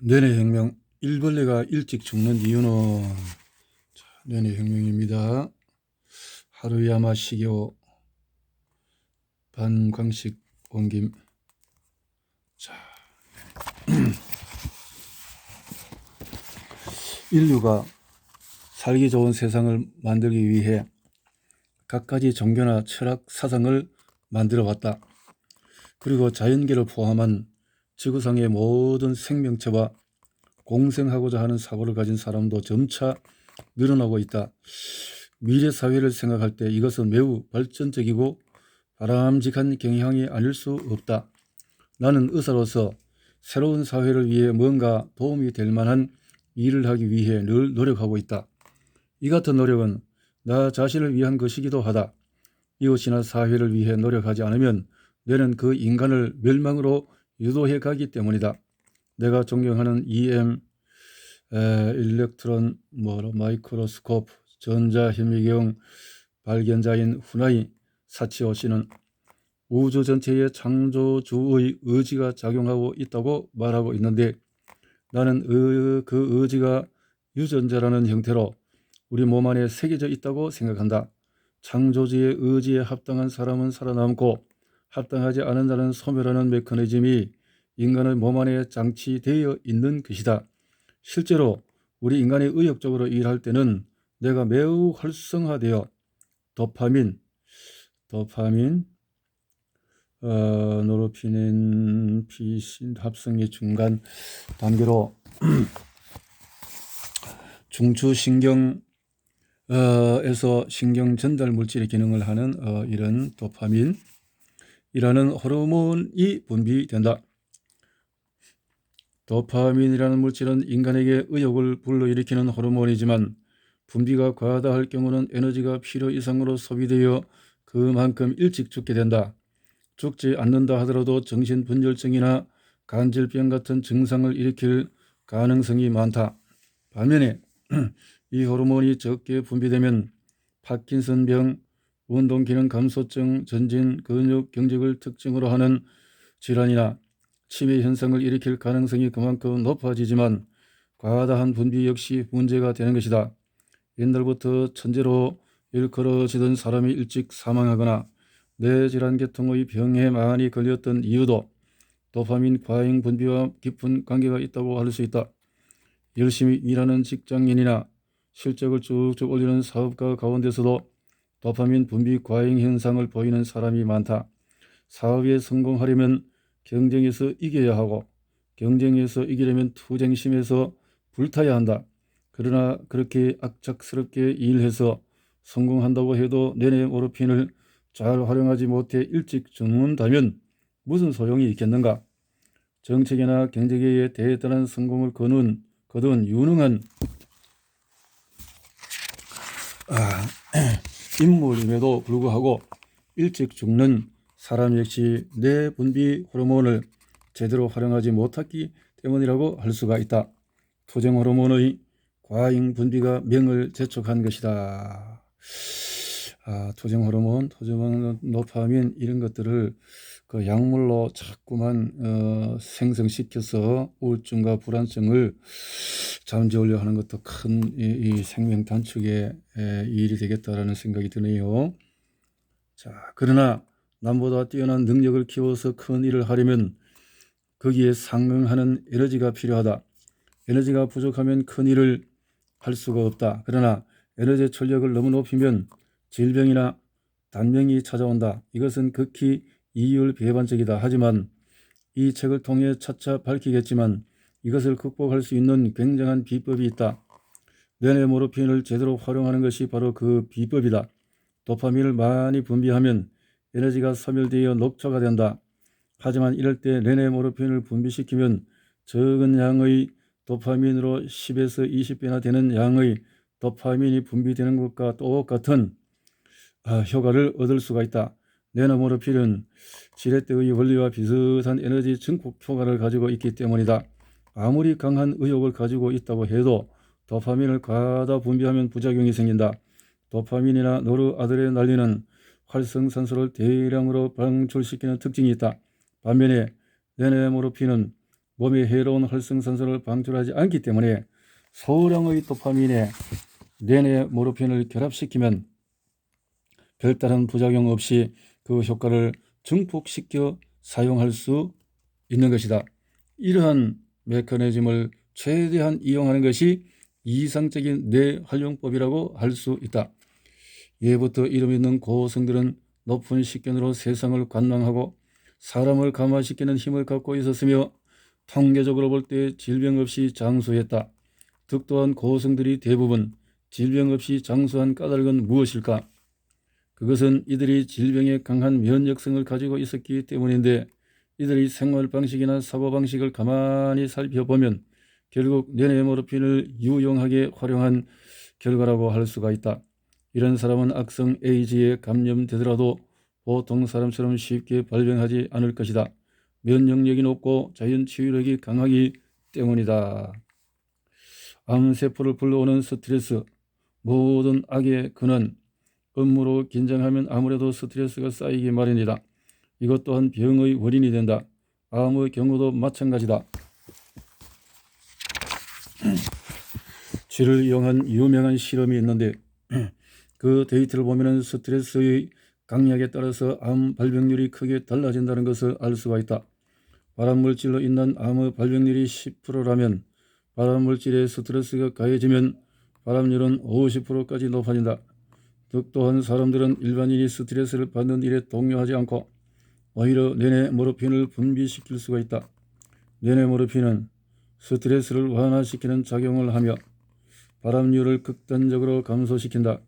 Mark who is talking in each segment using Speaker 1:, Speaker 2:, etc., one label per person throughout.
Speaker 1: 뇌내혁명. 일벌레가 일찍 죽는 이유는 뇌내혁명입니다. 하루야마 시교 반광식 옮김. 자, 인류가 살기 좋은 세상을 만들기 위해 갖가지 종교나 철학 사상을 만들어 왔다. 그리고 자연계를 포함한 지구상의 모든 생명체와 공생하고자 하는 사고를 가진 사람도 점차 늘어나고 있다. 미래 사회를 생각할 때 이것은 매우 발전적이고 바람직한 경향이 아닐 수 없다. 나는 의사로서 새로운 사회를 위해 뭔가 도움이 될 만한 일을 하기 위해 늘 노력하고 있다. 이 같은 노력은 나 자신을 위한 것이기도 하다. 이웃이나 사회를 위해 노력하지 않으면 내는 그 인간을 멸망으로 유도해 가기 때문이다. 내가 존경하는 EM 일렉트론 마이크로스코프 전자현미경 발견자인 후나이 사치오 씨는 우주 전체에 창조주의 의지가 작용하고 있다고 말하고 있는데, 나는 그 의지가 유전자라는 형태로 우리 몸 안에 새겨져 있다고 생각한다. 창조주의 의지에 합당한 사람은 살아남고 합당하지 않은 자는 소멸하는 메커니즘이 인간의 몸 안에 장치되어 있는 것이다. 실제로 우리 인간이 의욕적으로 일할 때는 내가 매우 활성화되어 도파민, 노르피넨, 피신 합성의 중간 단계로 중추신경에서 신경 전달 물질의 기능을 하는 이런 도파민이라는 호르몬이 분비된다. 도파민이라는 물질은 인간에게 의욕을 불러일으키는 호르몬이지만 분비가 과다할 경우는 에너지가 필요 이상으로 소비되어 그만큼 일찍 죽게 된다. 죽지 않는다 하더라도 정신분열증이나 간질병 같은 증상을 일으킬 가능성이 많다. 반면에 이 호르몬이 적게 분비되면 파킨슨병, 운동기능 감소증, 전신 근육 경직을 특징으로 하는 질환이나 치매 현상을 일으킬 가능성이 그만큼 높아지지만 과다한 분비 역시 문제가 되는 것이다. 옛날부터 천재로 일컬어지던 사람이 일찍 사망하거나 뇌질환계통의 병에 많이 걸렸던 이유도 도파민 과잉 분비와 깊은 관계가 있다고 할 수 있다. 열심히 일하는 직장인이나 실적을 쭉쭉 올리는 사업가 가운데서도 도파민 분비 과잉 현상을 보이는 사람이 많다. 사업에 성공하려면 경쟁에서 이겨야 하고 경쟁에서 이기려면 투쟁심에서 불타야 한다. 그러나 그렇게 악착스럽게 일해서 성공한다고 해도 뇌내모르핀을 잘 활용하지 못해 일찍 죽는다면 무슨 소용이 있겠는가? 정책이나 경제계에 대단한 성공을 거둔 유능한 인물임에도 불구하고 일찍 죽는 사람 역시 뇌 분비 호르몬을 제대로 활용하지 못했기 때문이라고 할 수가 있다. 토종 호르몬의 과잉 분비가 명을 재촉한 것이다. 토종 호르몬, 도파민 이런 것들을 그 약물로 자꾸만 생성시켜서 우울증과 불안증을 잠재우려 하는 것도 큰 이 생명 단축의 일이 되겠다라는 생각이 드네요. 자, 그러나 남보다 뛰어난 능력을 키워서 큰 일을 하려면 거기에 상응하는 에너지가 필요하다. 에너지가 부족하면 큰 일을 할 수가 없다. 그러나 에너지 출력을 너무 높이면 질병이나 단명이 찾아온다. 이것은 극히 이율배반적이다. 하지만 이 책을 통해 차차 밝히겠지만 이것을 극복할 수 있는 굉장한 비법이 있다. 뇌내모르핀을 제대로 활용하는 것이 바로 그 비법이다. 도파민을 많이 분비하면 에너지가 소멸되어 녹초가 된다. 하지만 이럴 때 뇌내모르핀을 분비시키면 적은 양의 도파민으로 10에서 20배나 되는 양의 도파민이 분비되는 것과 똑같은 효과를 얻을 수가 있다. 뇌내모르핀은 지렛대의 원리와 비슷한 에너지 증폭 효과를 가지고 있기 때문이다. 아무리 강한 의욕을 가지고 있다고 해도 도파민을 과다 분비하면 부작용이 생긴다. 도파민이나 노르아드레날린은 활성산소를 대량으로 방출시키는 특징이 있다. 반면에 뇌내모르핀은 몸에 해로운 활성산소를 방출하지 않기 때문에 소량의 도파민에 뇌내 모르핀을 결합시키면 별다른 부작용 없이 그 효과를 증폭시켜 사용할 수 있는 것이다. 이러한 메커니즘을 최대한 이용하는 것이 이상적인 뇌 활용법이라고 할 수 있다. 예부터 이름 있는 고성들은 높은 식견으로 세상을 관망하고 사람을 감화시키는 힘을 갖고 있었으며 통계적으로 볼 때 질병 없이 장수했다. 득도한 고성들이 대부분 질병 없이 장수한 까닭은 무엇일까? 그것은 이들이 질병에 강한 면역성을 가지고 있었기 때문인데 이들의 생활 방식이나 사고 방식을 가만히 살펴보면 결국 뇌내모르핀을 유용하게 활용한 결과라고 할 수가 있다. 이런 사람은 악성 에이즈에 감염되더라도 보통 사람처럼 쉽게 발병하지 않을 것이다. 면역력이 높고 자연 치유력이 강하기 때문이다. 암세포를 불러오는 스트레스, 모든 악의 근원, 업무로 긴장하면 아무래도 스트레스가 쌓이기 마련이다. 이것 또한 병의 원인이 된다. 암의 경우도 마찬가지다. 쥐를 이용한 유명한 실험이 있는데 그 데이터를 보면 스트레스의 강약에 따라서 암 발병률이 크게 달라진다는 것을 알 수가 있다. 발암물질로 인한 암의 발병률이 10%라면 발암물질의 스트레스가 가해지면 발암률은 50%까지 높아진다. 또한 사람들은 일반인이 스트레스를 받는 일에 동요하지 않고 오히려 뇌내모르핀을 분비시킬 수가 있다. 뇌내모르핀은 스트레스를 완화시키는 작용을 하며 발암률을 극단적으로 감소시킨다.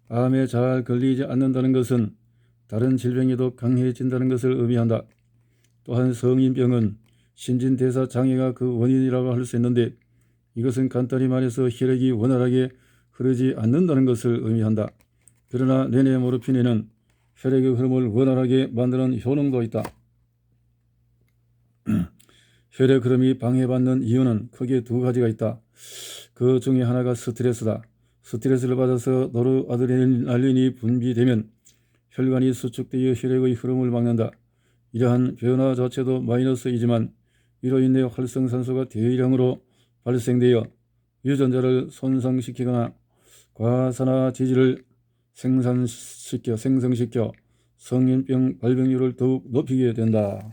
Speaker 1: 암에 잘 걸리지 않는다는 것은 다른 질병에도 강해진다는 것을 의미한다. 또한 성인병은 신진대사 장애가 그 원인이라고 할 수 있는데 이것은 간단히 말해서 혈액이 원활하게 흐르지 않는다는 것을 의미한다. 그러나 뇌내모르핀에는 혈액의 흐름을 원활하게 만드는 효능도 있다. 혈액 흐름이 방해받는 이유는 크게 두 가지가 있다. 그 중에 하나가 스트레스다. 스트레스를 받아서 노르아드레날린이 분비되면 혈관이 수축되어 혈액의 흐름을 막는다. 이러한 변화 자체도 마이너스이지만 이로 인해 활성산소가 대량으로 발생되어 유전자를 손상시키거나 과산화지질을 생성시켜 성인병 발병률을 더욱 높이게 된다.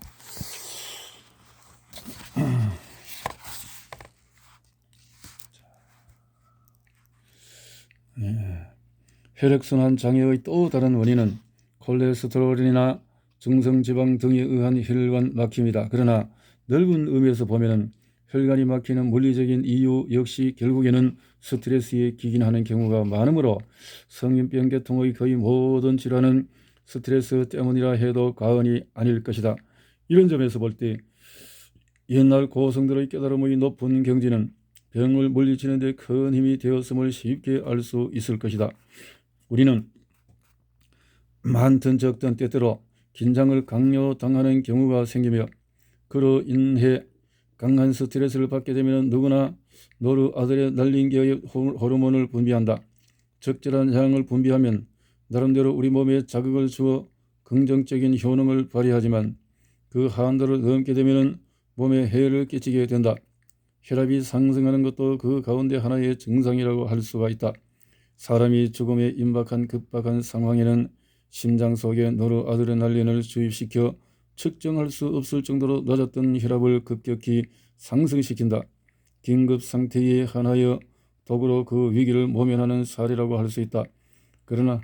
Speaker 1: 혈액순환 장애의 또 다른 원인은 콜레스테롤이나 중성지방 등에 의한 혈관 막힘이다. 그러나 넓은 의미에서 보면 혈관이 막히는 물리적인 이유 역시 결국에는 스트레스에 기인하는 경우가 많으므로 성인병 계통의 거의 모든 질환은 스트레스 때문이라 해도 과언이 아닐 것이다. 이런 점에서 볼 때 옛날 고성들의 깨달음의 높은 경지는 병을 물리치는 데 큰 힘이 되었음을 쉽게 알 수 있을 것이다. 우리는 많든 적든 때때로 긴장을 강요당하는 경우가 생기며 그로 인해 강한 스트레스를 받게 되면 누구나 노르아드레날린계의 호르몬을 분비한다. 적절한 양을 분비하면 나름대로 우리 몸에 자극을 주어 긍정적인 효능을 발휘하지만 그 한도를 넘게 되면 몸에 해를 끼치게 된다. 혈압이 상승하는 것도 그 가운데 하나의 증상이라고 할 수가 있다. 사람이 죽음에 임박한 급박한 상황에는 심장 속에 노르아드레날린을 주입시켜 측정할 수 없을 정도로 낮았던 혈압을 급격히 상승시킨다. 긴급 상태에 한하여 도구로 그 위기를 모면하는 사례라고 할 수 있다. 그러나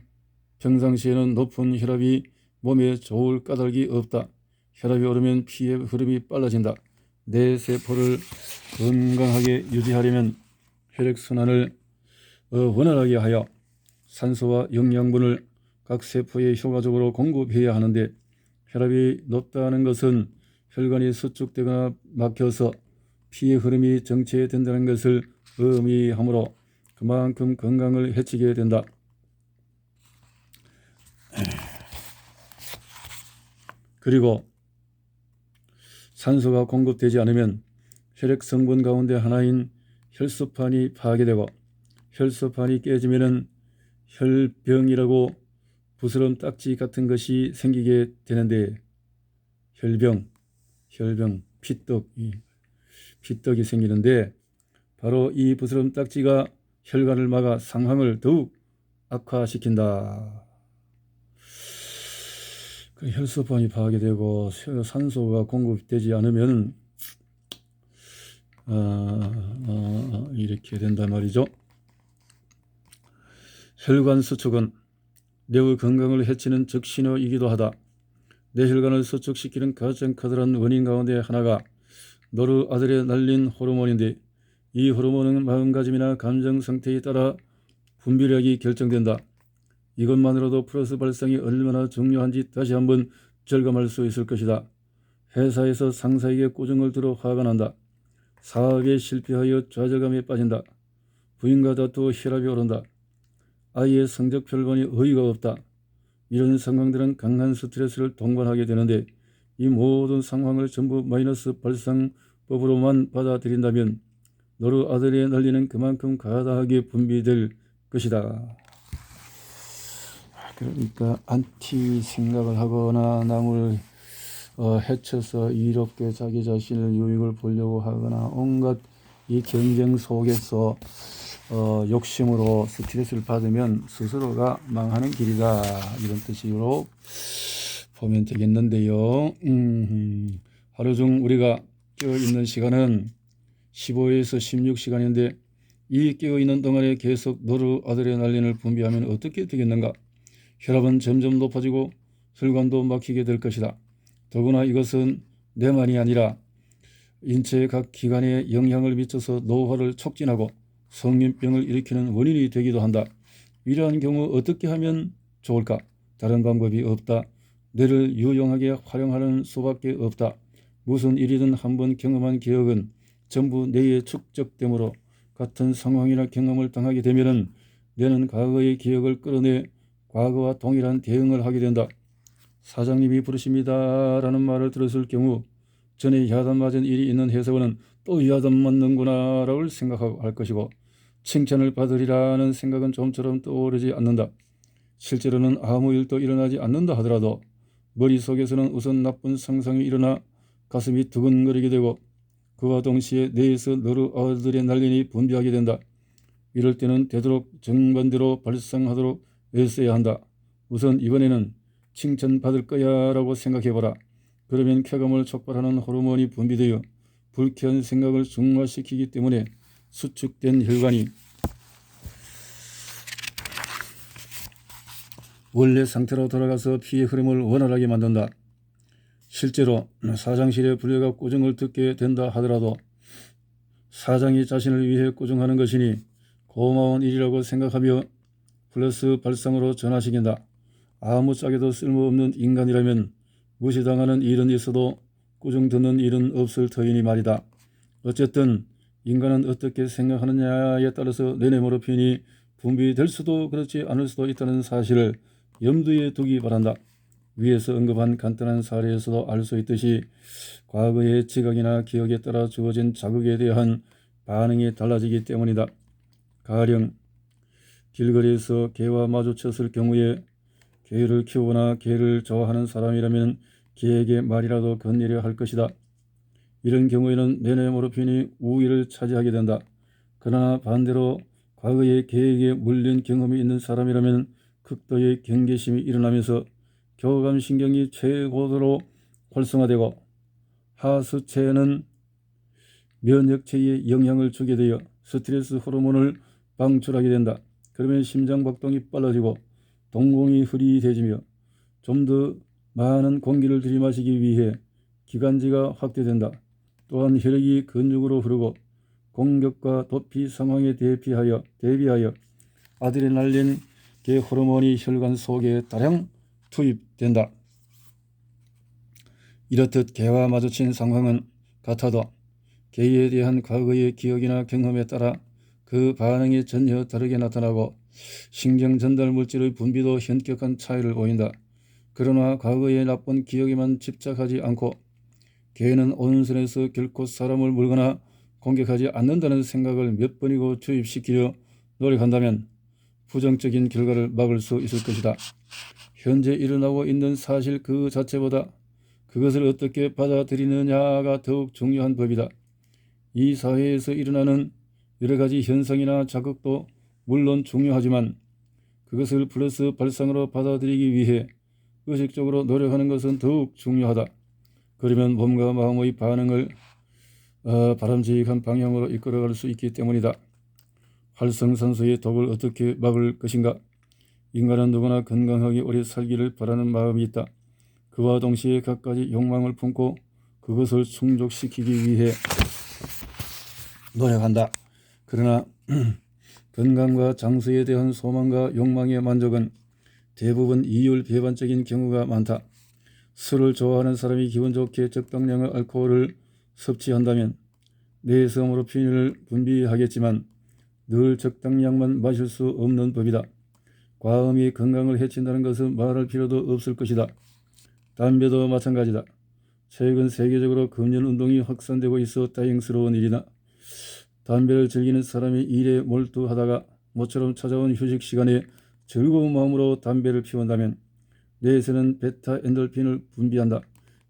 Speaker 1: 평상시에는 높은 혈압이 몸에 좋을 까닭이 없다. 혈압이 오르면 피의 흐름이 빨라진다. 뇌 세포를 건강하게 유지하려면 혈액순환을 원활하게 하여 산소와 영양분을 각 세포에 효과적으로 공급해야 하는데 혈압이 높다는 것은 혈관이 수축되거나 막혀서 피의 흐름이 정체된다는 것을 의미하므로 그만큼 건강을 해치게 된다. 그리고 산소가 공급되지 않으면 혈액 성분 가운데 하나인 혈소판이 파괴되고 혈소판이 깨지면 혈병이라고 부스럼 딱지 같은 것이 생기게 되는데 혈병, 피떡 피떡이 생기는데 바로 이 부스럼 딱지가 혈관을 막아 상황을 더욱 악화시킨다. 그 혈소판이 파괴되고 산소가 공급되지 않으면 이렇게 된단 말이죠. 혈관 수축은 뇌의 건강을 해치는 적신호이기도 하다. 뇌혈관을 수축시키는 가장 커다란 원인 가운데 하나가 노르아드레날린 호르몬인데 이 호르몬은 마음가짐이나 감정 상태에 따라 분비력이 결정된다. 이것만으로도 플러스 발상이 얼마나 중요한지 다시 한번 절감할 수 있을 것이다. 회사에서 상사에게 꾸중을 들어 화가 난다. 사업에 실패하여 좌절감에 빠진다. 부인과 다투어 혈압이 오른다. 아이의 성적 별반이 어이가 없다. 이런 상황들은 강한 스트레스를 동반하게 되는데 이 모든 상황을 전부 마이너스 발상법으로만 받아들인다면 노르아드레날린은 그만큼 과다하게 분비될 것이다. 그러니까 안티 생각을 하거나 남을 해쳐서 이롭게 자기 자신을 유익을 보려고 하거나 온갖 이 경쟁 속에서 욕심으로 스트레스를 받으면 스스로가 망하는 길이다, 이런 뜻으로 보면 되겠는데요. 하루 중 우리가 깨어있는 시간은 15에서 16시간인데 이 깨어있는 동안에 계속 노르아드레날린을 분비하면 어떻게 되겠는가? 혈압은 점점 높아지고 혈관도 막히게 될 것이다. 더구나 이것은 뇌만이 아니라 인체의 각 기관에 영향을 미쳐서 노화를 촉진하고 성인병을 일으키는 원인이 되기도 한다. 이러한 경우 어떻게 하면 좋을까? 다른 방법이 없다. 뇌를 유용하게 활용하는 수밖에 없다. 무슨 일이든 한번 경험한 기억은 전부 뇌에 축적되므로 같은 상황이나 경험을 당하게 되면 뇌는 과거의 기억을 끌어내 과거와 동일한 대응을 하게 된다. 사장님이 부르십니다 라는 말을 들었을 경우 전에 야단 맞은 일이 있는 회사원은 또 야단 맞는구나 라고 생각하고 할 것이고, 칭찬을 받으리라는 생각은 좀처럼 떠오르지 않는다. 실제로는 아무 일도 일어나지 않는다 하더라도 머릿속에서는 우선 나쁜 상상이 일어나 가슴이 두근거리게 되고 그와 동시에 뇌에서 노르아드레날린이 분비하게 된다. 이럴 때는 되도록 정반대로 발상하도록 애써야 한다. 우선 이번에는 칭찬받을 거야 라고 생각해보라. 그러면 쾌감을 촉발하는 호르몬이 분비되어 불쾌한 생각을 중화시키기 때문에 수축된 혈관이 원래 상태로 돌아가서 피의 흐름을 원활하게 만든다. 실제로 사장실에 불려가 꾸중을 듣게 된다 하더라도 사장이 자신을 위해 꾸중하는 것이니 고마운 일이라고 생각하며 플러스 발상으로 전화시킨다. 아무짝에도 쓸모없는 인간이라면 무시당하는 일은 있어도 꾸중 듣는 일은 없을 터이니 말이다. 어쨌든 인간은 어떻게 생각하느냐에 따라서 뇌내모르핀이 분비될 수도 그렇지 않을 수도 있다는 사실을 염두에 두기 바란다. 위에서 언급한 간단한 사례에서도 알 수 있듯이 과거의 지각이나 기억에 따라 주어진 자극에 대한 반응이 달라지기 때문이다. 가령 길거리에서 개와 마주쳤을 경우에 개를 키우거나 개를 좋아하는 사람이라면 개에게 말이라도 건네려 할 것이다. 이런 경우에는 뇌내모르핀이 우위를 차지하게 된다. 그러나 반대로 과거에 개에게 물린 경험이 있는 사람이라면 극도의 경계심이 일어나면서 교감신경이 최고도로 활성화되고 하수체는 면역체에 영향을 주게 되어 스트레스 호르몬을 방출하게 된다. 그러면 심장박동이 빨라지고 동공이 흐릿해지며 좀 더 많은 공기를 들이마시기 위해 기관지가 확대된다. 또한 혈액이 근육으로 흐르고 공격과 도피 상황에 대비하여 아드레날린 계 호르몬이 혈관 속에 다량 투입된다. 이렇듯 개와 마주친 상황은 같아도 개에 대한 과거의 기억이나 경험에 따라 그 반응이 전혀 다르게 나타나고 신경 전달 물질의 분비도 현격한 차이를 보인다. 그러나 과거의 나쁜 기억에만 집착하지 않고 개는 온선에서 결코 사람을 물거나 공격하지 않는다는 생각을 몇 번이고 주입시키려 노력한다면 부정적인 결과를 막을 수 있을 것이다. 현재 일어나고 있는 사실 그 자체보다 그것을 어떻게 받아들이느냐가 더욱 중요한 법이다. 이 사회에서 일어나는 여러 가지 현상이나 자극도 물론 중요하지만 그것을 플러스 발상으로 받아들이기 위해 의식적으로 노력하는 것은 더욱 중요하다. 그러면 몸과 마음의 반응을 바람직한 방향으로 이끌어갈 수 있기 때문이다. 활성산소의 독을 어떻게 막을 것인가? 인간은 누구나 건강하게 오래 살기를 바라는 마음이 있다. 그와 동시에 갖가지 욕망을 품고 그것을 충족시키기 위해 노력한다. 그러나 건강과 장수에 대한 소망과 욕망의 만족은 대부분 이율배반적인 경우가 많다. 술을 좋아하는 사람이 기분 좋게 적당량의 알코올을 섭취한다면 뇌에서 모르핀을 분비하겠지만 늘 적당량만 마실 수 없는 법이다. 과음이 건강을 해친다는 것은 말할 필요도 없을 것이다. 담배도 마찬가지다. 최근 세계적으로 금연 운동이 확산되고 있어 다행스러운 일이나 담배를 즐기는 사람이 일에 몰두하다가 모처럼 찾아온 휴식 시간에 즐거운 마음으로 담배를 피운다면 뇌에서는 베타 엔돌핀을 분비한다.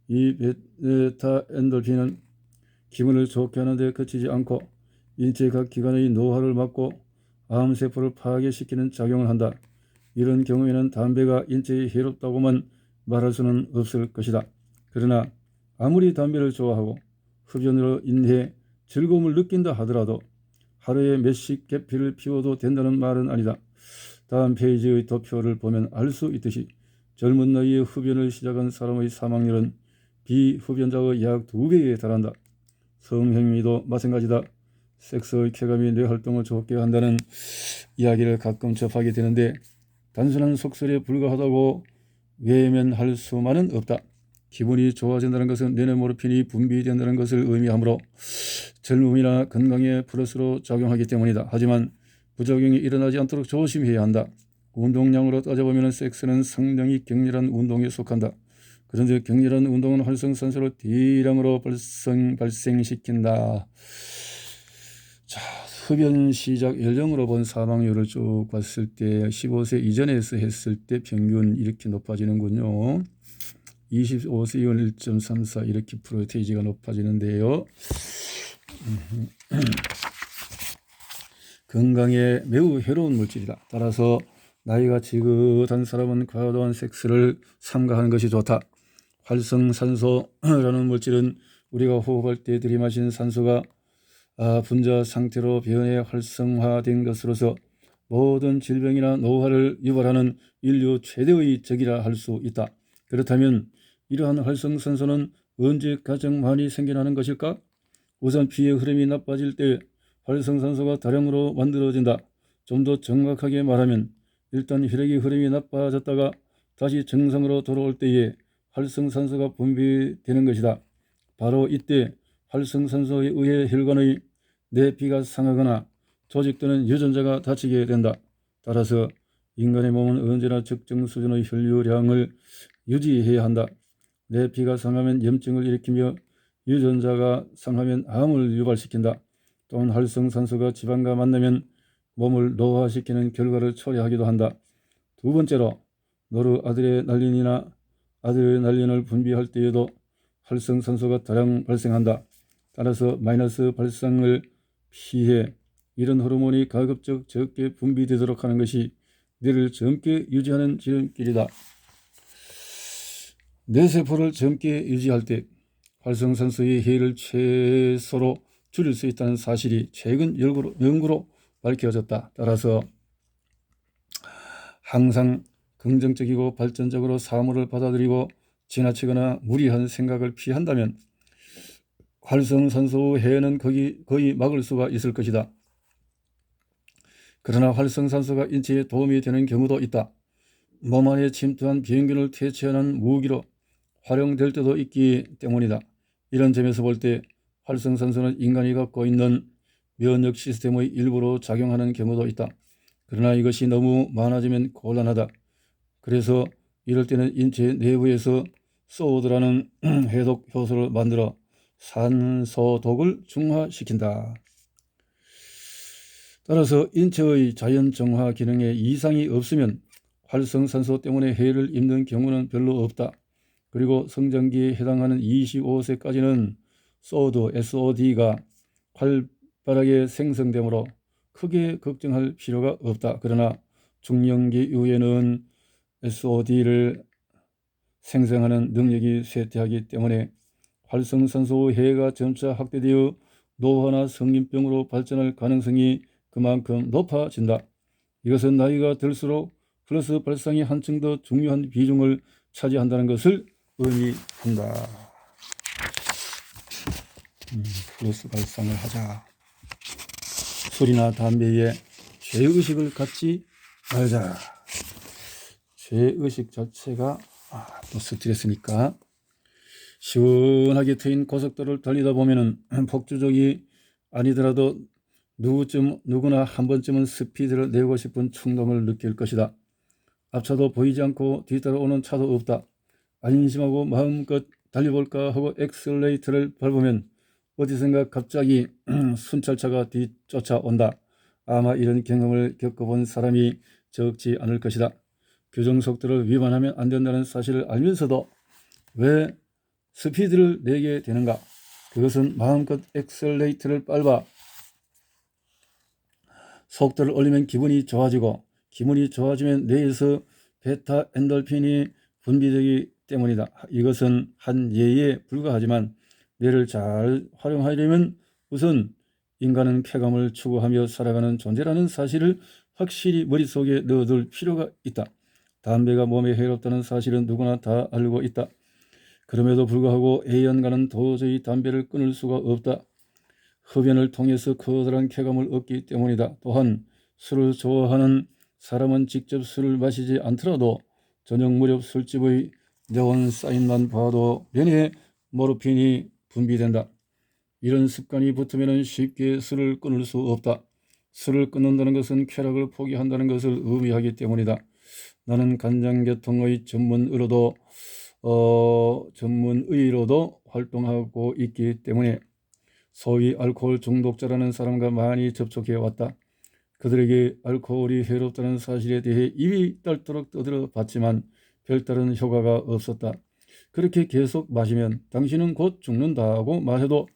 Speaker 1: 이 베타 엔돌핀은 기분을 좋게 하는 데 그치지 않고 인체 각 기관의 노화를 막고 암세포를 파괴시키는 작용을 한다. 이런 경우에는 담배가 인체에 해롭다고만 말할 수는 없을 것이다. 그러나 아무리 담배를 좋아하고 흡연으로 인해 즐거움을 느낀다 하더라도 하루에 몇십 개피를 피워도 된다는 말은 아니다. 다음 페이지의 도표를 보면 알 수 있듯이 젊은 나이에 흡연을 시작한 사람의 사망률은 비흡연자의 약 2배에 달한다. 성행위도 마찬가지다. 섹스의 쾌감이 뇌 활동을 좋게 한다는 이야기를 가끔 접하게 되는데 단순한 속설에 불과하다고 외면할 수만은 없다. 기분이 좋아진다는 것은 뇌내 모르핀이 분비된다는 것을 의미하므로 젊음이나 건강에 플러스로 작용하기 때문이다. 하지만 부작용이 일어나지 않도록 조심해야 한다. 운동량으로 따져보면 섹스는 상당히 격렬한 운동에 속한다. 그런데 격렬한 운동은 활성산소를 대량으로 발생시킨다. 자, 흡연 시작 연령으로 본 사망률을 쭉 봤을 때 15세 이전에서 했을 때 평균 이렇게 높아지는군요. 25세 이후 1.34 이렇게 프로테이지가 높아지는데요. 건강에 매우 해로운 물질이다. 따라서 나이가 지긋한 사람은 과도한 섹스를 삼가하는 것이 좋다. 활성산소라는 물질은 우리가 호흡할 때 들이마신 산소가 분자 상태로 변해 활성화된 것으로서 모든 질병이나 노화를 유발하는 인류 최대의 적이라 할 수 있다. 그렇다면 이러한 활성산소는 언제 가장 많이 생겨나는 것일까? 우선 피의 흐름이 나빠질 때 활성산소가 다량으로 만들어진다. 좀 더 정확하게 말하면 일단 혈액의 흐름이 나빠졌다가 다시 정상으로 돌아올 때에 활성산소가 분비되는 것이다. 바로 이때 활성산소에 의해 혈관의 내피가 상하거나 조직 또는 유전자가 다치게 된다. 따라서 인간의 몸은 언제나 적정 수준의 혈류량을 유지해야 한다. 내피가 상하면 염증을 일으키며 유전자가 상하면 암을 유발시킨다. 또한 활성산소가 지방과 만나면 몸을 노화시키는 결과를 초래하기도 한다. 두 번째로 노르아드레날린이나 아드레날린을 분비할 때에도 활성산소가 다량 발생한다. 따라서 마이너스 발상을 피해 이런 호르몬이 가급적 적게 분비되도록 하는 것이 뇌를 젊게 유지하는 지름길이다. 뇌세포를 젊게 유지할 때 활성산소의 해를 최소로 줄일 수 있다는 사실이 최근 연구로 밝혀졌다. 따라서 항상 긍정적이고 발전적으로 사물을 받아들이고 지나치거나 무리한 생각을 피한다면 활성산소 해는 거의 막을 수가 있을 것이다. 그러나 활성산소가 인체에 도움이 되는 경우도 있다. 몸 안에 침투한 병균을 퇴치하는 무기로 활용될 때도 있기 때문이다. 이런 점에서 볼 때 활성산소는 인간이 갖고 있는 면역 시스템의 일부로 작용하는 경우도 있다. 그러나 이것이 너무 많아지면 곤란하다. 그래서 이럴 때는 인체 내부에서 소드라는 해독 효소를 만들어 산소독을 중화시킨다. 따라서 인체의 자연 정화 기능에 이상이 없으면 활성산소 때문에 해를 입는 경우는 별로 없다. 그리고 성장기에 해당하는 25세까지는 SOD가 활발하게 생성되므로 크게 걱정할 필요가 없다. 그러나 중년기 이후에는 SOD를 생성하는 능력이 쇠퇴하기 때문에 활성산소 해가 점차 확대되어 노화나 성인병으로 발전할 가능성이 그만큼 높아진다. 이것은 나이가 들수록 플러스 발상이 한층 더 중요한 비중을 차지한다는 것을 의미한다. 플러스 발상을 하자. 술이나 담배에 죄의식을 갖지 말자. 죄의식 자체가 또 스트레스니까. 시원하게 트인 고속도로를 달리다 보면은 폭주족이 아니더라도 누구나 한 번쯤은 스피드를 내고 싶은 충동을 느낄 것이다. 앞차도 보이지 않고 뒤따라오는 차도 없다. 안심하고 마음껏 달려볼까 하고 엑셀레이터를 밟으면 어디선가 갑자기 순찰차가 뒤쫓아온다. 아마 이런 경험을 겪어본 사람이 적지 않을 것이다. 규정속도를 위반하면 안 된다는 사실을 알면서도 왜 스피드를 내게 되는가? 그것은 마음껏 엑셀레이터를 밟아 속도를 올리면 기분이 좋아지고, 기분이 좋아지면 뇌에서 베타 엔돌핀이 분비되기 때문이다. 이것은 한 예에 불과하지만 뇌를 잘 활용하려면 우선 인간은 쾌감을 추구하며 살아가는 존재라는 사실을 확실히 머릿속에 넣어둘 필요가 있다. 담배가 몸에 해롭다는 사실은 누구나 다 알고 있다. 그럼에도 불구하고 A연가는 도저히 담배를 끊을 수가 없다. 흡연을 통해서 커다란 쾌감을 얻기 때문이다. 또한 술을 좋아하는 사람은 직접 술을 마시지 않더라도 저녁 무렵 술집의 네온 사인만 봐도 면에 모르핀이 분비된다. 이런 습관이 붙으면 쉽게 술을 끊을 수 없다. 술을 끊는다는 것은 쾌락을 포기한다는 것을 의미하기 때문이다. 나는 간장계통의 전문의로도 활동하고 있기 때문에 소위 알코올 중독자라는 사람과 많이 접촉해 왔다. 그들에게 알코올이 해롭다는 사실에 대해 입이 딸도록 떠들어 봤지만 별다른 효과가 없었다. 그렇게 계속 마시면 당신은 곧 죽는다고 말해도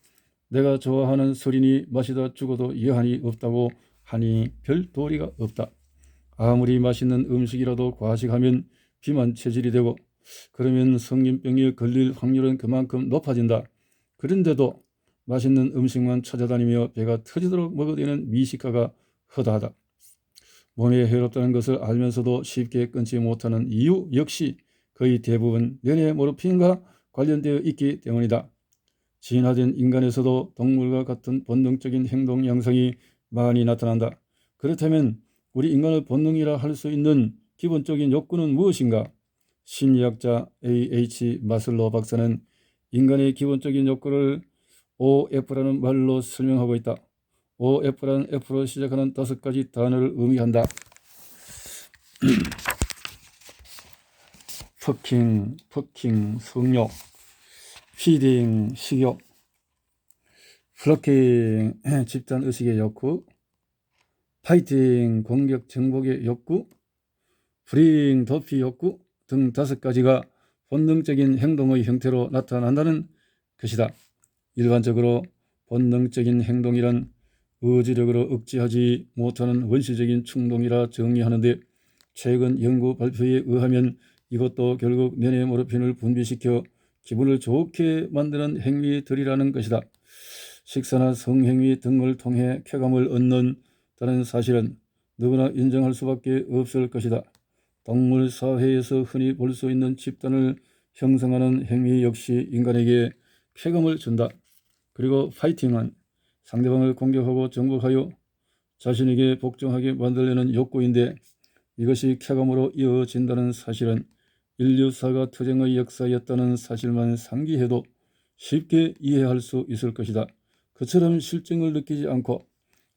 Speaker 1: 내가 좋아하는 술이니 마시다 죽어도 여한이 없다고 하니 별 도리가 없다. 아무리 맛있는 음식이라도 과식하면 비만 체질이 되고 그러면 성인병에 걸릴 확률은 그만큼 높아진다. 그런데도 맛있는 음식만 찾아다니며 배가 터지도록 먹어대는 미식가가 허다하다. 몸에 해롭다는 것을 알면서도 쉽게 끊지 못하는 이유 역시 거의 대부분 뇌의 모르핀과 관련되어 있기 때문이다. 진화된 인간에서도 동물과 같은 본능적인 행동 양상이 많이 나타난다. 그렇다면 우리 인간의 본능이라 할 수 있는 기본적인 욕구는 무엇인가? 심리학자 A.H. 마슬로 박사는 인간의 기본적인 욕구를 OF라는 말로 설명하고 있다. OF라는 F로 시작하는 5가지 단어를 의미한다. 퍼킹, 성욕, 피딩, 식욕, 플러킹, 집단의식의 욕구, 파이팅, 공격, 정복의 욕구, 브링, 도피 욕구 등 5가지가 본능적인 행동의 형태로 나타난다는 것이다. 일반적으로 본능적인 행동이란 의지력으로 억제하지 못하는 원시적인 충동이라 정의하는데 최근 연구 발표에 의하면 이것도 결국 뇌의 모르핀을 분비시켜 기분을 좋게 만드는 행위들이라는 것이다. 식사나 성행위 등을 통해 쾌감을 얻는다는 사실은 누구나 인정할 수밖에 없을 것이다. 동물 사회에서 흔히 볼 수 있는 집단을 형성하는 행위 역시 인간에게 쾌감을 준다. 그리고 파이팅은 상대방을 공격하고 정복하여 자신에게 복종하게 만들려는 욕구인데 이것이 쾌감으로 이어진다는 사실은 인류사가 투쟁의 역사였다는 사실만 상기해도 쉽게 이해할 수 있을 것이다. 그처럼 실증을 느끼지 않고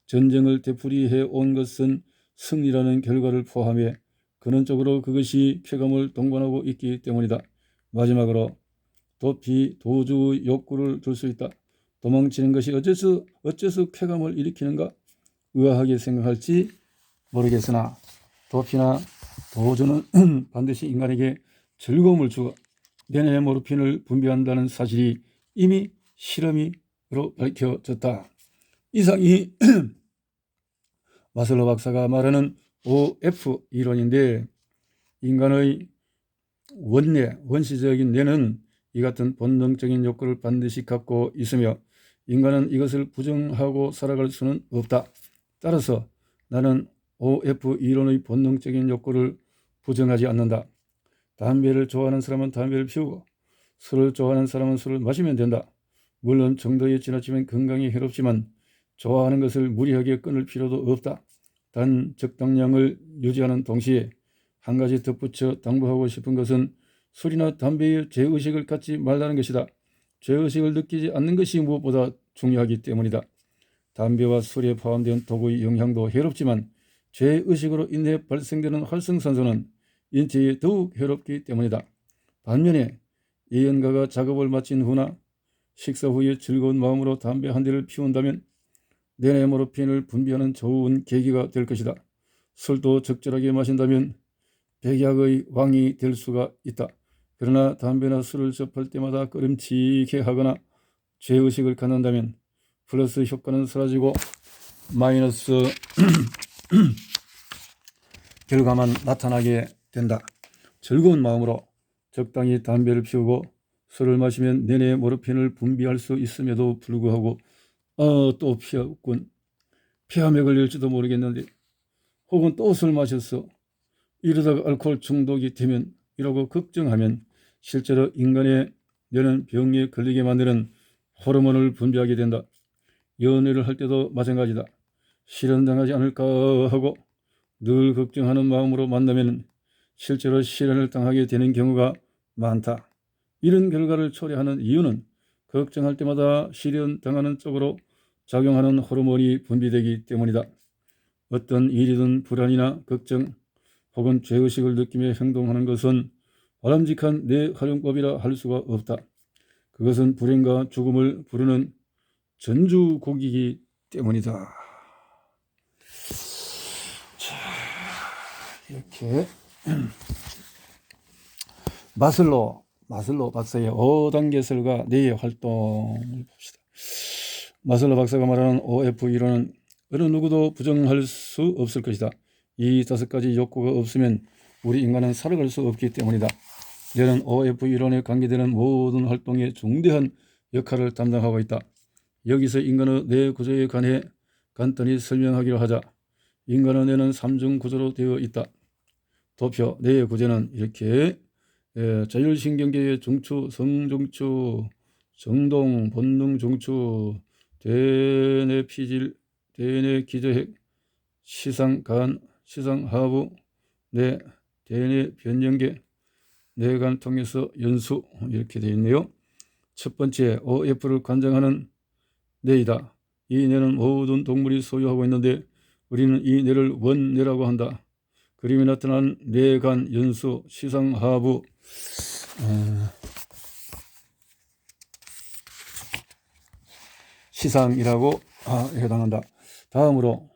Speaker 1: 전쟁을 되풀이해 온 것은 승리라는 결과를 포함해 근원적으로 그것이 쾌감을 동반하고 있기 때문이다. 마지막으로 도주 욕구를 들 수 있다. 도망치는 것이 어째서 쾌감을 일으키는가? 의아하게 생각할지 모르겠으나 도피나 도주는 반드시 인간에게 즐거움을 주고 뇌의 모르핀을 분비한다는 사실이 이미 실험으로 밝혀졌다. 이상이 마슬로 박사가 말하는 OF 이론인데, 인간의 원내, 원시적인 뇌는 이 같은 본능적인 욕구를 반드시 갖고 있으며 인간은 이것을 부정하고 살아갈 수는 없다. 따라서 나는 OF 이론의 본능적인 욕구를 부정하지 않는다. 담배를 좋아하는 사람은 담배를 피우고 술을 좋아하는 사람은 술을 마시면 된다. 물론 정도에 지나치면 건강에 해롭지만 좋아하는 것을 무리하게 끊을 필요도 없다. 단 적당량을 유지하는 동시에 한 가지 덧붙여 당부하고 싶은 것은 술이나 담배의 죄의식을 갖지 말라는 것이다. 죄의식을 느끼지 않는 것이 무엇보다 중요하기 때문이다. 담배와 술에 포함된 도구의 영향도 해롭지만 죄의식으로 인해 발생되는 활성산소는 인체에 더욱 해롭기 때문이다. 반면에 예언가가 작업을 마친 후나 식사 후에 즐거운 마음으로 담배 한 대를 피운다면 뇌내 모르핀을 분비하는 좋은 계기가 될 것이다. 술도 적절하게 마신다면 백약의 왕이 될 수가 있다. 그러나 담배나 술을 접할 때마다 꺼림칙해 하거나 죄의식을 갖는다면 플러스 효과는 사라지고 마이너스 결과만 나타나게 된다. 즐거운 마음으로 적당히 담배를 피우고 술을 마시면 내내 모르핀을 분비할 수 있음에도 불구하고 또 피웠군. 폐암에 걸릴지도 모르겠는데, 혹은 또 술 마셨어. 이러다가 알코올 중독이 되면, 이라고 걱정하면 실제로 인간의 뇌는 병에 걸리게 만드는 호르몬을 분비하게 된다. 연애를 할 때도 마찬가지다. 실현당하지 않을까 하고 늘 걱정하는 마음으로 만나면 실제로 실현을 당하게 되는 경우가 많다. 이런 결과를 초래하는 이유는 걱정할 때마다 실현당하는 쪽으로 작용하는 호르몬이 분비되기 때문이다. 어떤 일이든 불안이나 걱정 혹은 죄의식을 느끼며 행동하는 것은 바람직한 뇌 활용법이라 할 수가 없다. 그것은 불행과 죽음을 부르는 전주곡이기 때문이다. 자, 이렇게 마슬로 박사의 5단계설과 뇌의 활동을 봅시다. 마슬로 박사가 말하는 OF 이론은 어느 누구도 부정할 수 없을 것이다. 이 5가지 욕구가 없으면 우리 인간은 살아갈 수 없기 때문이다. 뇌는 OF 이론에 관계되는 모든 활동에 중대한 역할을 담당하고 있다. 여기서 인간의 뇌 구조에 관해 간단히 설명하기로 하자. 인간의 뇌는 3중 구조로 되어 있다. 도표, 뇌의 구조는 이렇게 자율신경계의 중추, 성중추, 정동, 본능 중추, 대뇌 피질, 대뇌 기저핵, 시상간, 시상하부, 대뇌 변연계, 뇌간 통해서 연수, 이렇게 되어 있네요. 첫 번째, OF를 관장하는 뇌이다. 이 뇌는 모든 동물이 소유하고 있는데 우리는 이 뇌를 원뇌라고 한다. 그림에 나타난 뇌간, 연수, 시상하부, 시상이라고 해당한다. 다음으로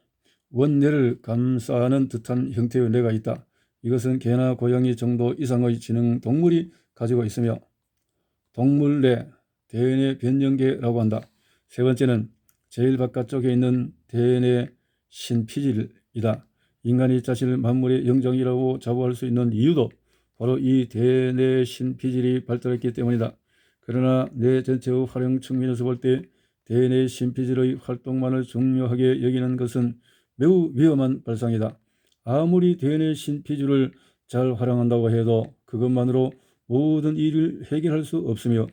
Speaker 1: 원뇌를 감싸는 듯한 형태의 뇌가 있다. 이것은 개나 고양이 정도 이상의 지능 동물이 가지고 있으며 동물뇌, 대뇌 변연계라고 한다. 세 번째는 제일 바깥쪽에 있는 대뇌 신피질이다. 인간이 자신을 만물의 영장이라고 자부할 수 있는 이유도 바로 이 대뇌 신피질이 발달했기 때문이다. 그러나 뇌 전체의 활용 측면에서 볼 때 대뇌 신피질의 활동만을 중요하게 여기는 것은 매우 위험한 발상이다. 아무리 대뇌 신피질을 잘 활용한다고 해도 그것만으로 모든 일을 해결할 수 없으며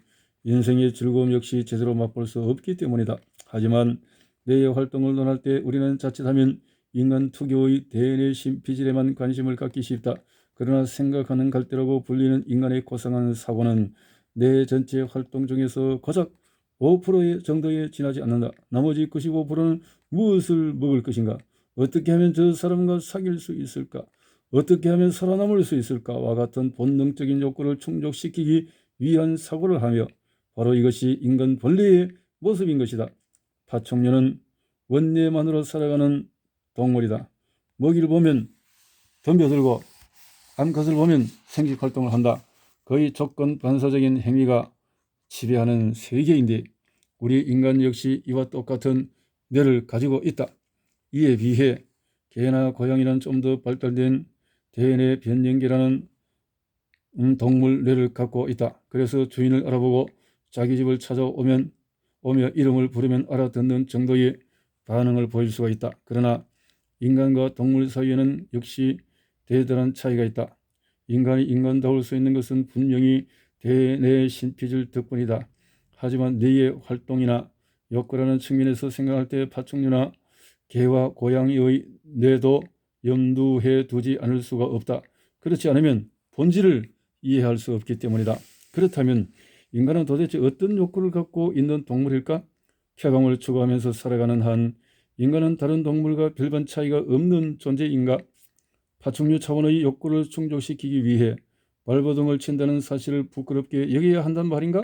Speaker 1: 인생의 즐거움 역시 제대로 맛볼 수 없기 때문이다. 하지만 뇌의 활동을 논할 때 우리는 자칫하면 인간 특유의 대뇌 신피질에만 관심을 갖기 쉽다. 그러나 생각하는 갈대라고 불리는 인간의 고상한 사고는 뇌 전체 활동 중에서 고작 5% 정도에 지나지 않는다. 나머지 95%는 무엇을 먹을 것인가? 어떻게 하면 저 사람과 사귈 수 있을까? 어떻게 하면 살아남을 수 있을까와 같은 본능적인 욕구를 충족시키기 위한 사고를 하며 바로 이것이 인간 본래의 모습인 것이다. 파충류는 원뇌만으로 살아가는 동물이다. 먹이를 보면 덤벼들고 암컷을 보면 생식활동을 한다. 거의 조건 반사적인 행위가 지배하는 세계인데 우리 인간 역시 이와 똑같은 뇌를 가지고 있다. 이에 비해 개나 고양이는 좀 더 발달된 DNA 변형계라는 동물 뇌를 갖고 있다. 그래서 주인을 알아보고 자기 집을 오며 이름을 부르면 알아듣는 정도의 반응을 보일 수가 있다. 그러나 인간과 동물 사이에는 역시 대단한 차이가 있다. 인간이 인간다울 수 있는 것은 분명히 대뇌 신피질 덕분이다. 하지만 뇌의 활동이나 욕구라는 측면에서 생각할 때 파충류나 개와 고양이의 뇌도 염두해 두지 않을 수가 없다. 그렇지 않으면 본질을 이해할 수 없기 때문이다. 그렇다면 인간은 도대체 어떤 욕구를 갖고 있는 동물일까? 쾌감을 추구하면서 살아가는 한 인간은 다른 동물과 별반 차이가 없는 존재인가? 파충류 차원의 욕구를 충족시키기 위해 발버둥을 친다는 사실을 부끄럽게 여겨야 한단 말인가?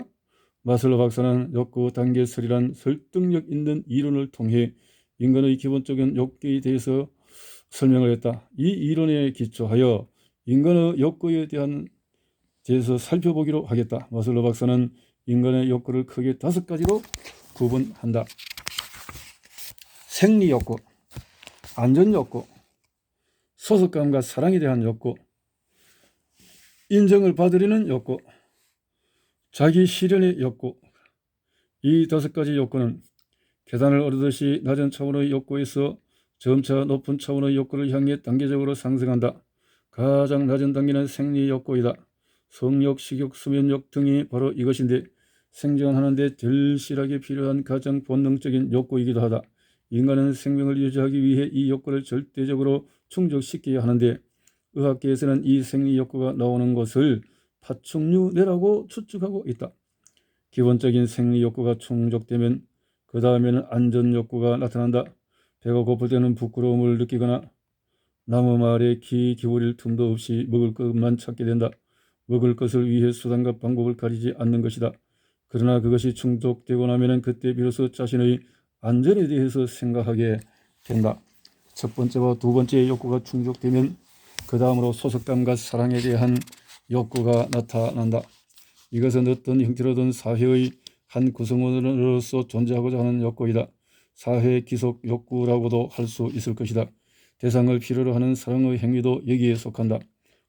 Speaker 1: 마슬로 박사는 욕구 단계설이란 설득력 있는 이론을 통해 인간의 기본적인 욕구에 대해서 설명을 했다. 이 이론에 기초하여 인간의 욕구에 대해서 살펴보기로 하겠다. 마슬로 박사는 인간의 욕구를 크게 5가지로 구분한다. 생리 욕구, 안전 욕구, 소속감과 사랑에 대한 욕구, 인정을 받으려는 욕구, 자기 실현의 욕구. 이 5가지 욕구는 계단을 오르듯이 낮은 차원의 욕구에서 점차 높은 차원의 욕구를 향해 단계적으로 상승한다. 가장 낮은 단계는 생리 욕구이다. 성욕, 식욕, 수면욕 등이 바로 이것인데 생존하는 데 절실하게 필요한 가장 본능적인 욕구이기도 하다. 인간은 생명을 유지하기 위해 이 욕구를 절대적으로 충족시켜야 하는데 의학계에서는 이 생리 욕구가 나오는 것을 파충류 뇌라고 추측하고 있다. 기본적인 생리 욕구가 충족되면 그 다음에는 안전 욕구가 나타난다. 배가 고플 때는 부끄러움을 느끼거나 나무 말에 귀 기울일 틈도 없이 먹을 것만 찾게 된다. 먹을 것을 위해 수단과 방법을 가리지 않는 것이다. 그러나 그것이 충족되고 나면 그때 비로소 자신의 안전에 대해서 생각하게 된다. 첫 번째와 두 번째 욕구가 충족되면 그 다음으로 소속감과 사랑에 대한 욕구가 나타난다. 이것은 어떤 형태로든 사회의 한 구성원으로서 존재하고자 하는 욕구이다. 사회 기속 욕구라고도 할 수 있을 것이다. 대상을 필요로 하는 사랑의 행위도 여기에 속한다.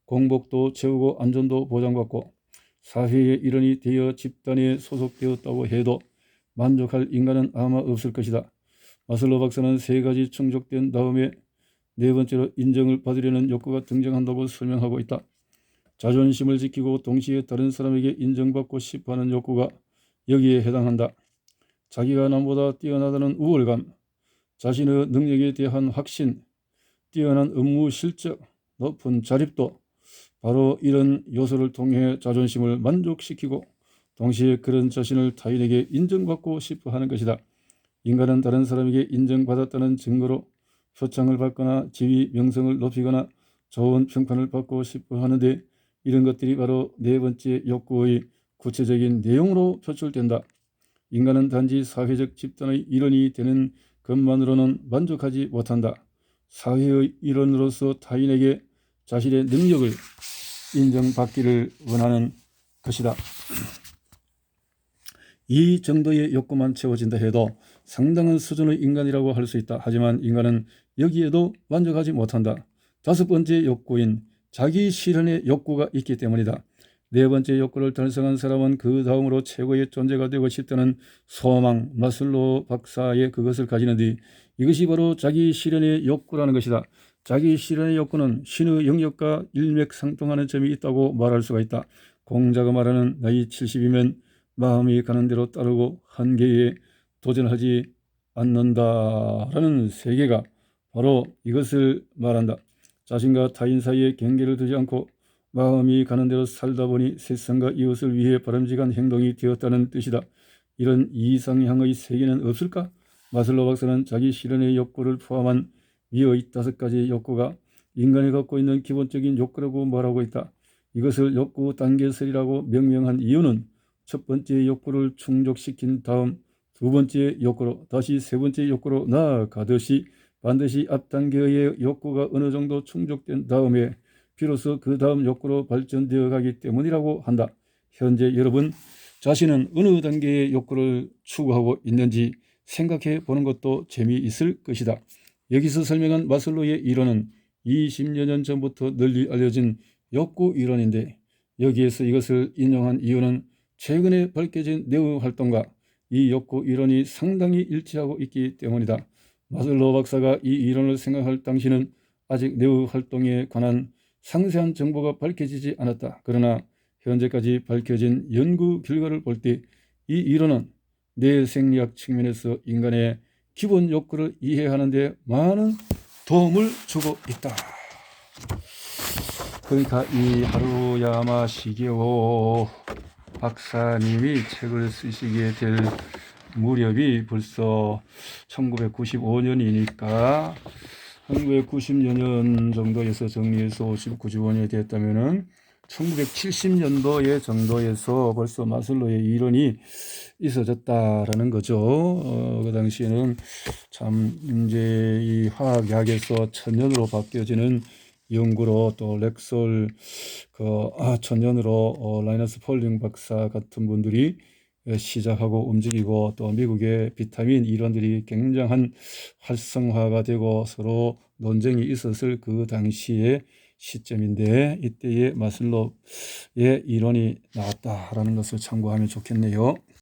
Speaker 1: 공복도 채우고 안전도 보장받고 사회의 일원이 되어 집단에 소속되었다고 해도 만족할 인간은 아마 없을 것이다. 마슬로 박사는 3가지 충족된 다음에 4번째로 인정을 받으려는 욕구가 등장한다고 설명하고 있다. 자존심을 지키고 동시에 다른 사람에게 인정받고 싶어하는 욕구가 여기에 해당한다. 자기가 남보다 뛰어나다는 우월감, 자신의 능력에 대한 확신, 뛰어난 업무 실적, 높은 자립도, 바로 이런 요소를 통해 자존심을 만족시키고 동시에 그런 자신을 타인에게 인정받고 싶어하는 것이다. 인간은 다른 사람에게 인정받았다는 증거로 표창을 받거나 지위, 명성을 높이거나 좋은 평판을 받고 싶어 하는데 이런 것들이 바로 4번째 욕구의 구체적인 내용으로 표출된다. 인간은 단지 사회적 집단의 일원이 되는 것만으로는 만족하지 못한다. 사회의 일원으로서 타인에게 자신의 능력을 인정받기를 원하는 것이다. 이 정도의 욕구만 채워진다 해도 상당한 수준의 인간이라고 할 수 있다. 하지만 인간은 여기에도 만족하지 못한다. 5번째 욕구인 자기 실현의 욕구가 있기 때문이다. 4번째 욕구를 달성한 사람은 그 다음으로 최고의 존재가 되고 싶다는 소망, 마슬로 박사의 그것을 가지는데 이것이 바로 자기 실현의 욕구라는 것이다. 자기 실현의 욕구는 신의 영역과 일맥상통하는 점이 있다고 말할 수가 있다. 공자가 말하는 나이 70이면 마음이 가는 대로 따르고 한계에 도전하지 않는다라는 세계가 바로 이것을 말한다. 자신과 타인 사이에 경계를 두지 않고 마음이 가는 대로 살다 보니 세상과 이웃을 위해 바람직한 행동이 되었다는 뜻이다. 이런 이상향의 세계는 없을까? 마슬로 박사는 자기 실현의 욕구를 포함한 위의 5가지 욕구가 인간이 갖고 있는 기본적인 욕구라고 말하고 있다. 이것을 욕구 단계설이라고 명명한 이유는 첫 번째 욕구를 충족시킨 다음 2번째 욕구로 다시 3번째 욕구로 나아가듯이 반드시 앞 단계의 욕구가 어느 정도 충족된 다음에 비로소 그 다음 욕구로 발전되어 가기 때문이라고 한다. 현재 여러분 자신은 어느 단계의 욕구를 추구하고 있는지 생각해 보는 것도 재미있을 것이다. 여기서 설명한 마슬로의 이론은 20여 년 전부터 널리 알려진 욕구 이론인데 여기에서 이것을 인용한 이유는 최근에 밝혀진 네오 활동과 이 욕구 이론이 상당히 일치하고 있기 때문이다. 마슬로 박사가 이 이론을 생각할 당시는 아직 네오 활동에 관한 상세한 정보가 밝혀지지 않았다. 그러나 현재까지 밝혀진 연구 결과를 볼 때 이 이론은 뇌생리학 측면에서 인간의 기본 욕구를 이해하는 데 많은 도움을 주고 있다. 그러니까 이 하루야마 시게오 박사님이 책을 쓰시게 될 무렵이 벌써 1995년이니까 1990년 정도에서 정리해서 95년이 됐다면은 1970년도에 정도에서 벌써 마슬로의 이론이 있어졌다라는 거죠. 그 당시에는 참 이제 이 화학약에서 천연으로 바뀌어지는 연구로 또 렉솔 천연으로 라이너스 폴링 박사 같은 분들이 시작하고 움직이고 또 미국의 비타민 이론들이 굉장한 활성화가 되고 서로 논쟁이 있었을 그 당시의 시점인데 이때의 마슬로의 이론이 나왔다라는 것을 참고하면 좋겠네요.